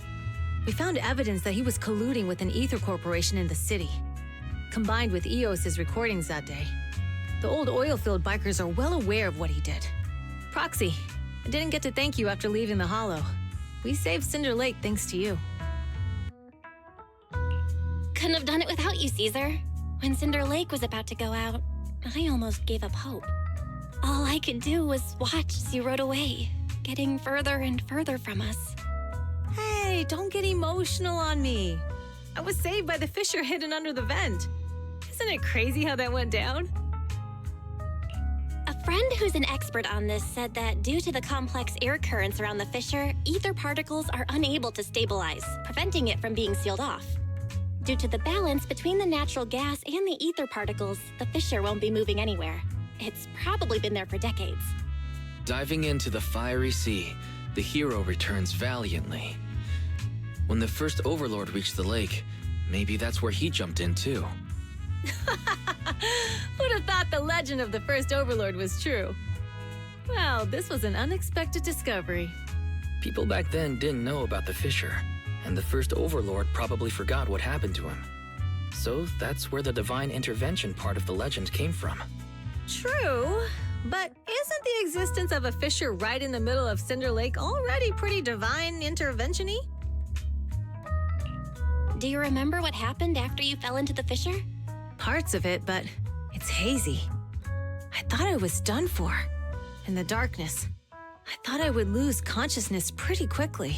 we found evidence that he was colluding with an ether corporation in the city. Combined with EOS's recordings that day, the old oilfield bikers are well aware of what he did. Proxy, I didn't get to thank you after leaving the Hollow. We saved Cinder Lake thanks to you. Couldn't have done it without you, Caesar. When Cinder Lake was about to go out, I almost gave up hope. All I could do was watch as you rode away, getting further and further from us. Hey, don't get emotional on me. I was saved by the fissure hidden under the vent. Isn't it crazy how that went down? A friend who's an expert on this said that due to the complex air currents around the fissure, ether particles are unable to stabilize, preventing it from being sealed off. Due to the balance between the natural gas and the ether particles, the fissure won't be moving anywhere. It's probably been there for decades. Diving into the fiery sea, the hero returns valiantly. When the first overlord reached the lake, maybe that's where he jumped in too. Who'd have thought the legend of the first overlord was true? Well, this was an unexpected discovery. People back then didn't know about the fissure, and the first overlord probably forgot what happened to him. So that's where the divine intervention part of the legend came from. True, but isn't the existence of a fissure right in the middle of Cinder Lake already pretty divine intervention-y? Do you remember what happened after you fell into the fissure? Parts of it, but it's hazy. I thought I was done for. In the darkness, I thought I would lose consciousness pretty quickly.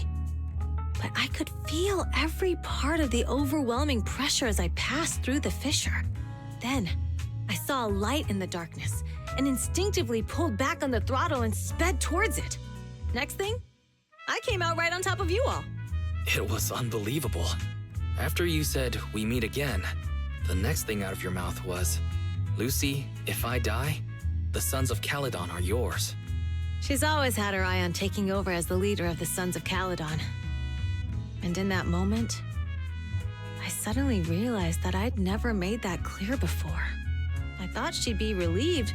But I could feel every part of the overwhelming pressure as I passed through the fissure. Then, I saw a light in the darkness and instinctively pulled back on the throttle and sped towards it. Next thing, I came out right on top of you all. It was unbelievable. After you said, "We meet again," the next thing out of your mouth was, "Lucy, if I die, the Sons of Caledon are yours." She's always had her eye on taking over as the leader of the Sons of Caledon. And in that moment, I suddenly realized that I'd never made that clear before. I thought she'd be relieved,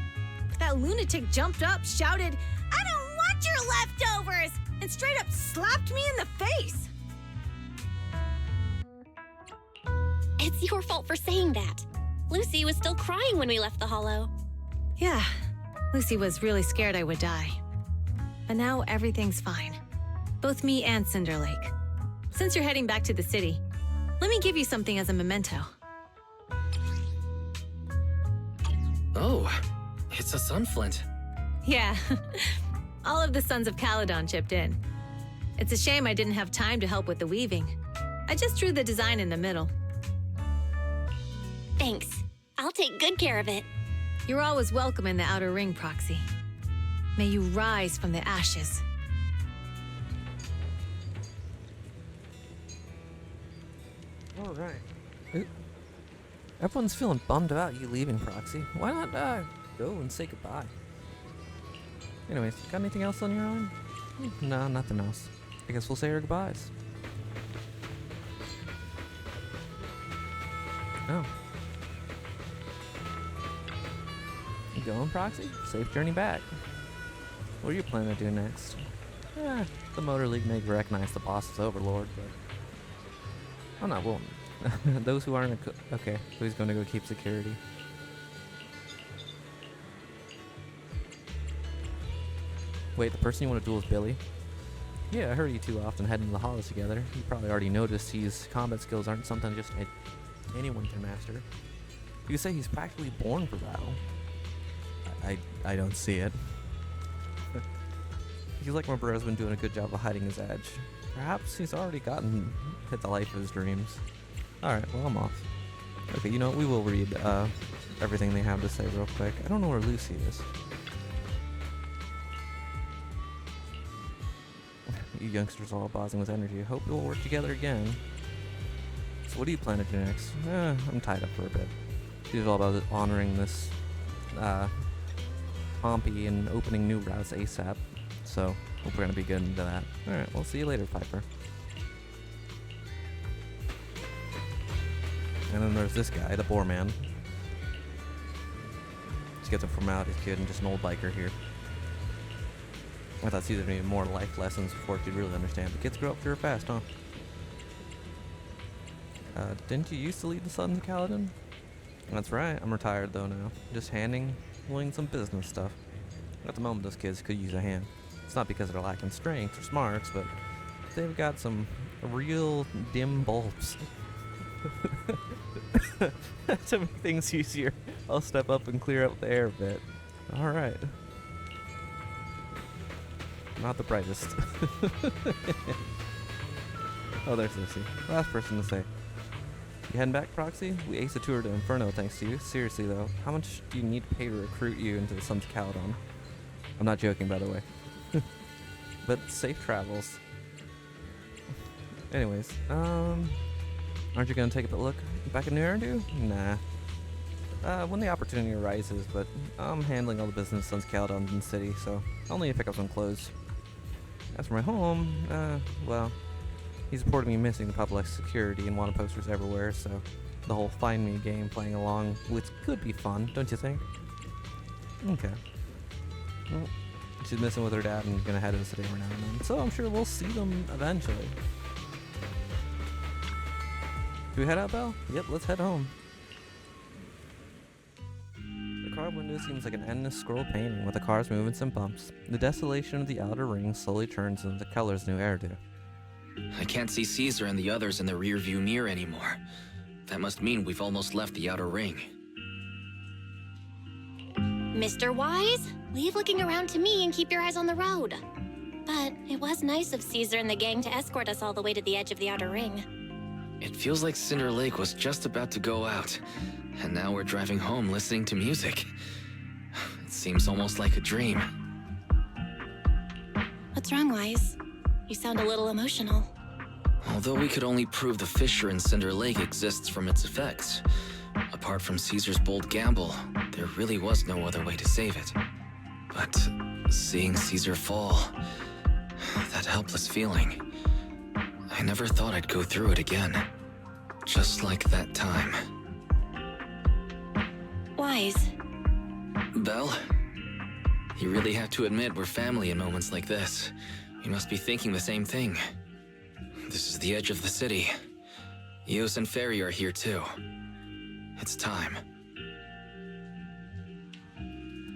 but that lunatic jumped up, shouted, "I don't want your leftovers!" and straight up slapped me in the face. It's your fault for saying that. Lucy was still crying when we left the Hollow. Yeah, Lucy was really scared I would die. But now everything's fine. Both me and Cinder Lake. Since you're heading back to the city, let me give you something as a memento. Oh, it's a sunflint. Yeah, all of the Sons of Caledon chipped in. It's a shame I didn't have time to help with the weaving. I just drew the design in the middle. Thanks. I'll take good care of it. You're always welcome in the Outer Ring, Proxy. May you rise from the ashes. All right. Everyone's feeling bummed about you leaving, Proxy. Why not go and say goodbye? Anyways, got anything else on your arm? No, nothing else. I guess we'll say our goodbyes. Oh. You going, Proxy? Safe journey back. What are you planning to do next? The Motor League may recognize the boss as Overlord, but I'm not willing. Those who aren't okay, who's going to go keep security? Wait, the person you want to duel is Billy? Yeah, I heard you two often head into the hollows together. You probably already noticed his combat skills aren't something just anyone can master. You could say he's practically born for battle. I don't see it. He's like my bro's been doing a good job of hiding his edge. Perhaps he's already hit the life of his dreams. Alright, well, I'm off. Okay, you know what? We will read everything they have to say real quick. I don't know where Lucy is. You youngsters are all buzzing with energy. Hope we'll work together again. So what do you plan to do next? I'm tied up for a bit. She's all about honoring this Pompey and opening new routes ASAP. So hope we're gonna be good into that. Alright, we'll see you later, Piper. And then there's this guy, the Boar Man. Just gets a formalities kid and just an old biker here. I thought Caesar needed more life lessons before she'd really understand, but kids grow up very fast, huh? Didn't you used to lead the Sons of Caledon? That's right, I'm retired though now. Just handling some business stuff. At the moment, those kids could use a hand. It's not because they're lacking strength or smarts, but they've got some real dim bulbs. To make things easier, I'll step up and clear up the air a bit. Alright. Not the brightest. Oh, there's Lucy. Last person to say. You heading back, Proxy? We aced a tour to Inferno thanks to you. Seriously though, how much do you need to pay to recruit you into the Sons of Caledon? I'm not joking, by the way. But safe travels. Anyways, aren't you gonna take a look back at New Eridu? Nah. When the opportunity arises, but I'm handling all the business Sons of Caledon in the city, so I'll need to pick up some clothes. As for my home, well, he's reported me missing the public security and wanted posters everywhere, so the whole Find Me game playing along, which could be fun, don't you think? Okay. Well, she's missing with her dad and gonna head to the city every now and then, so I'm sure we'll see them eventually. Do we head out, Belle? Yep, let's head home. The car window seems like an endless scroll painting with the car's movements and bumps. The desolation of the outer ring slowly turns into the colors New Eridu. I can't see Caesar and the others in the rearview mirror anymore. That must mean we've almost left the outer ring. Mr. Wise, leave looking around to me and keep your eyes on the road. But it was nice of Caesar and the gang to escort us all the way to the edge of the outer ring. It feels like Cinder Lake was just about to go out, and now we're driving home listening to music. It seems almost like a dream. What's wrong, Wise? You sound a little emotional. Although we could only prove the fissure in Cinder Lake exists from its effects, apart from Caesar's bold gamble, there really was no other way to save it. But seeing Caesar fall, that helpless feeling, I never thought I'd go through it again. Just like that time. Wise. Belle, you really have to admit we're family in moments like this. You must be thinking the same thing. This is the edge of the city. Eos and Ferry are here too. It's time.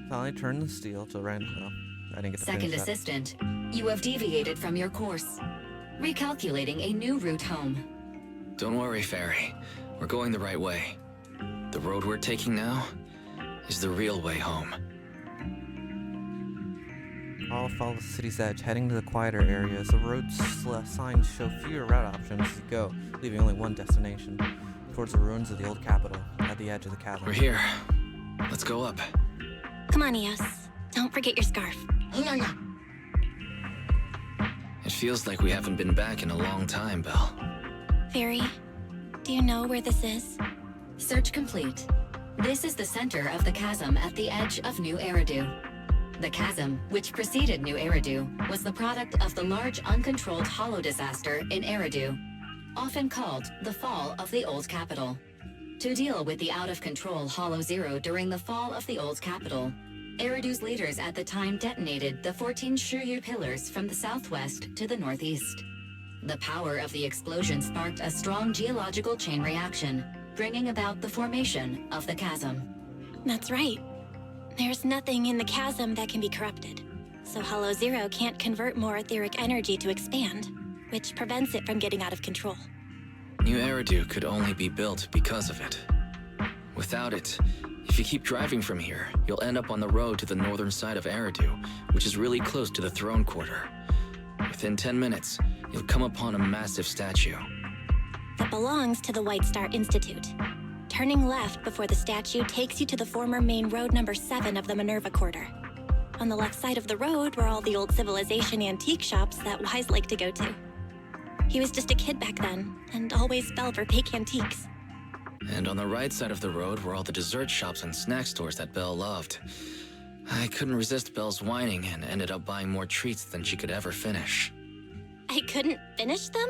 Finally turned the steel to random. No, I didn't get to Second finish that. assistant, you have deviated from your course. Recalculating a new route home. Don't worry, Ferry. We're going the right way. The road we're taking now is the real way home. All follow the city's edge, heading to the quieter areas. The road signs show fewer route options as you go, leaving only one destination, towards the ruins of the old capital, at the edge of the chasm. We're here. Let's go up. Come on, Eos. Don't forget your scarf. It feels like we haven't been back in a long time, Belle. Fairy, do you know where this is? Search complete. This is the center of the chasm at the edge of New Eridu. The chasm, which preceded New Eridu, was the product of the large uncontrolled hollow disaster in Eridu, often called the fall of the old capital. To deal with the out-of-control Hollow Zero during the fall of the old capital, Eridu's leaders at the time detonated the 14 Shuryu pillars from the southwest to the northeast. The power of the explosion sparked a strong geological chain reaction, bringing about the formation of the chasm. That's right. There's nothing in the chasm that can be corrupted. So Hollow Zero can't convert more etheric energy to expand, which prevents it from getting out of control. New Eridu could only be built because of it. Without it, if you keep driving from here, you'll end up on the road to the northern side of Eridu, which is really close to the throne quarter. Within 10 minutes, you'll come upon a massive statue. That belongs to the White Star Institute. Turning left before the statue takes you to the former main road number 7 of the Minerva Quarter. On the left side of the road were all the old civilization antique shops that Wise liked to go to. He was just a kid back then, and always fell for fake antiques. And on the right side of the road were all the dessert shops and snack stores that Belle loved. I couldn't resist Belle's whining and ended up buying more treats than she could ever finish. I couldn't finish them?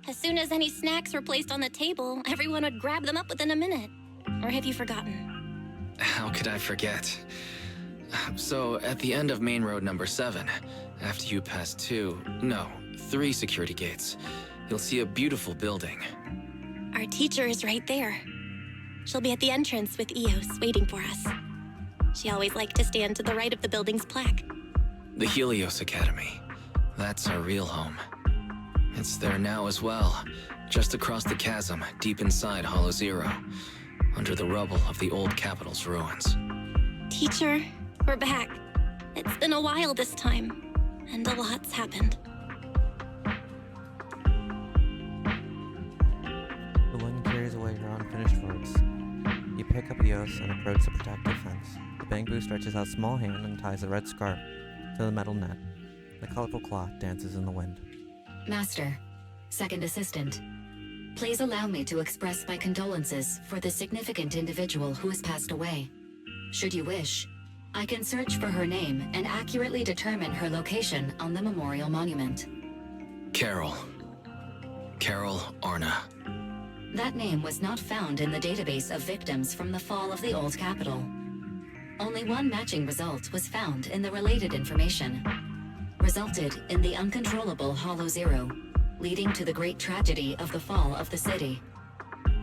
As soon as any snacks were placed on the table, everyone would grab them up within a minute. Or have you forgotten? How could I forget? So, at the end of main road number 7, after you pass 3 security gates, you'll see a beautiful building. Our teacher is right there. She'll be at the entrance with Eos waiting for us. She always liked to stand to the right of the building's plaque. The Helios Academy. That's our real home. It's there now as well, just across the chasm, deep inside Hollow Zero, under the rubble of the old capital's ruins. Teacher, we're back. It's been a while this time, and a lot's happened. The wind carries away your unfinished words. You pick up Eos and approach the protective fence. The bamboo stretches out a small hand and ties a red scarf to the metal net. The colorful cloth dances in the wind. Master, second assistant, please allow me to express my condolences for the significant individual who has passed away. Should you wish, I can search for her name and accurately determine her location on the memorial monument. Carol Arna. That name was not found in the database of victims from the fall of the old capital. Only one matching result was found in the related information. Resulted in the uncontrollable Hollow Zero, leading to the great tragedy of the fall of the city.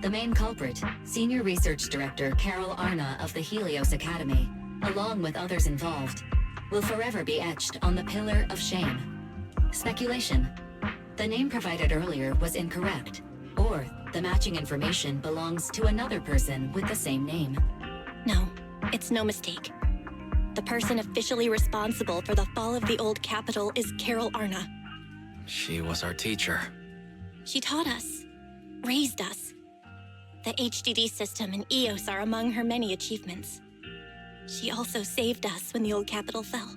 The main culprit, Senior Research Director Carol Arna of the Helios Academy, along with others involved, will forever be etched on the Pillar of Shame. Speculation. The name provided earlier was incorrect, or the matching information belongs to another person with the same name. No, it's no mistake. The person officially responsible for the fall of the old capital is Carol Arna. She was our teacher. She taught us, raised us. The HDD system and EOS are among her many achievements. She also saved us when the old capital fell.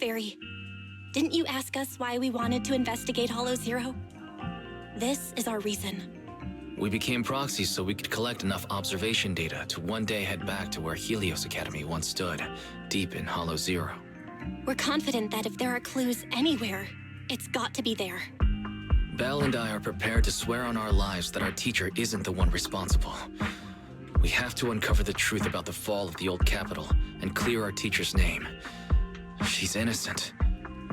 Fairy, didn't you ask us why we wanted to investigate Hollow Zero? This is our reason. We became proxies so we could collect enough observation data to one day head back to where Helios Academy once stood, deep in Hollow Zero. We're confident that if there are clues anywhere, it's got to be there. Belle and I are prepared to swear on our lives that our teacher isn't the one responsible. We have to uncover the truth about the fall of the old capital and clear our teacher's name. She's innocent,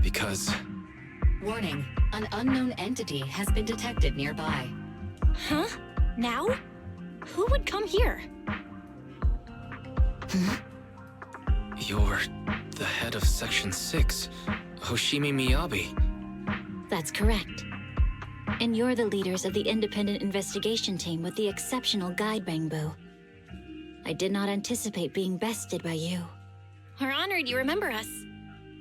because... Warning, an unknown entity has been detected nearby. Huh? Now? Who would come here? You're the head of Section 6, Hoshimi Miyabi. That's correct. And you're the leaders of the independent investigation team with the exceptional guide bamboo. I did not anticipate being bested by you. We're honored you remember us.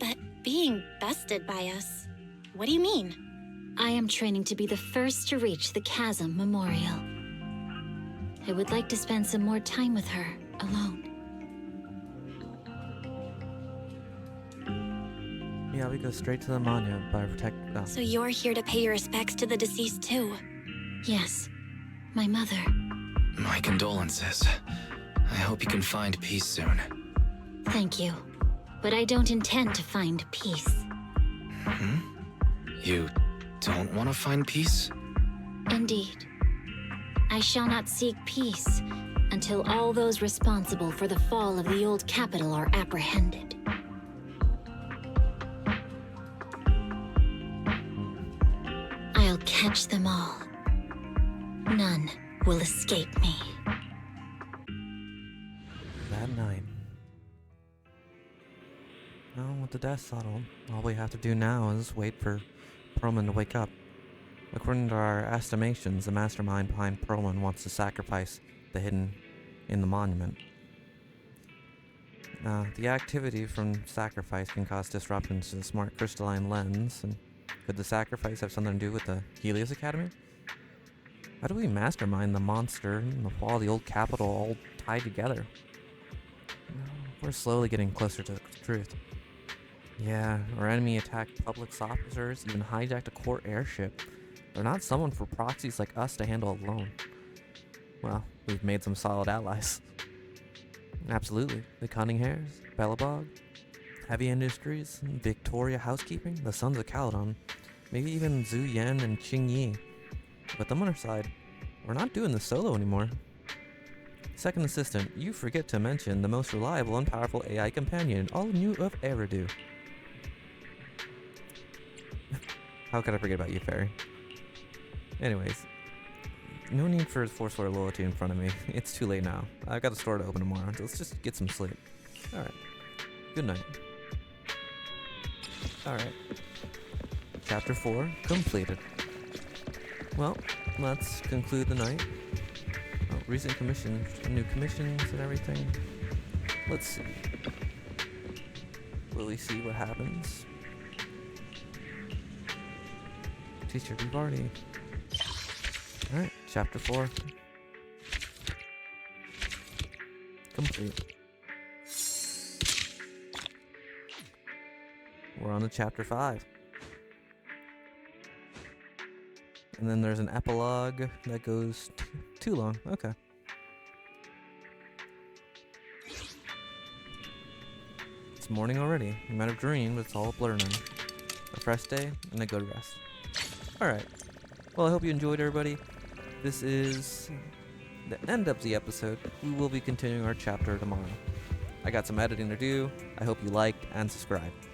But being bested by us, what do you mean? I am training to be the first to reach the Chasm Memorial. I would like to spend some more time with her, alone. Yeah, we go straight to the monument by So you're here to pay your respects to the deceased too? Yes, my mother. My condolences. I hope you can find peace soon. Thank you. But I don't intend to find peace. You don't want to find peace? Indeed. I shall not seek peace until all those responsible for the fall of the old capital are apprehended. I'll catch them all. None will escape me. that night. Oh, Let the dust settle. All we have to do now is wait for Perlman to wake up. According to our estimations, the mastermind behind Perlman wants to sacrifice the hidden in the monument. The activity from sacrifice can cause disruptions to the smart crystalline lens, and could the sacrifice have something to do with the Helios Academy? How do we mastermind the monster and the fall of the old capital all tied together? We're slowly getting closer to the truth. Yeah, our enemy attacked public officers, even hijacked a court airship. They're not summoned for proxies like us to handle alone. Well, we've made some solid allies. Absolutely. The Cunning Hares, Bellabog, Heavy Industries, Victoria Housekeeping, the Sons of Caledon, maybe even Zhu Yan and Qing Yi. But them on our side, we're not doing this solo anymore. Second Assistant, you forget to mention the most reliable and powerful AI companion, all new of Eridu. How could I forget about you, Fairy? Anyways, no need for Force loyalty in front of me. It's too late now. I've got a store to open tomorrow. Let's just get some sleep. Alright. Good night. Alright. Chapter 4 completed. Well, let's conclude the night. Recent commissions, new commissions and everything. Let's see. Will we see what happens? Teacher, we've already... Alright, chapter 4. Complete. We're on to chapter 5. And then there's an epilogue that goes too long. Okay. It's morning already. You might have dreamed, but it's all a blur now. A fresh day and a good rest. Alright. Well, I hope you enjoyed, everybody. This is the end of the episode. We will be continuing our chapter tomorrow. I got some editing to do. I hope you liked and subscribed.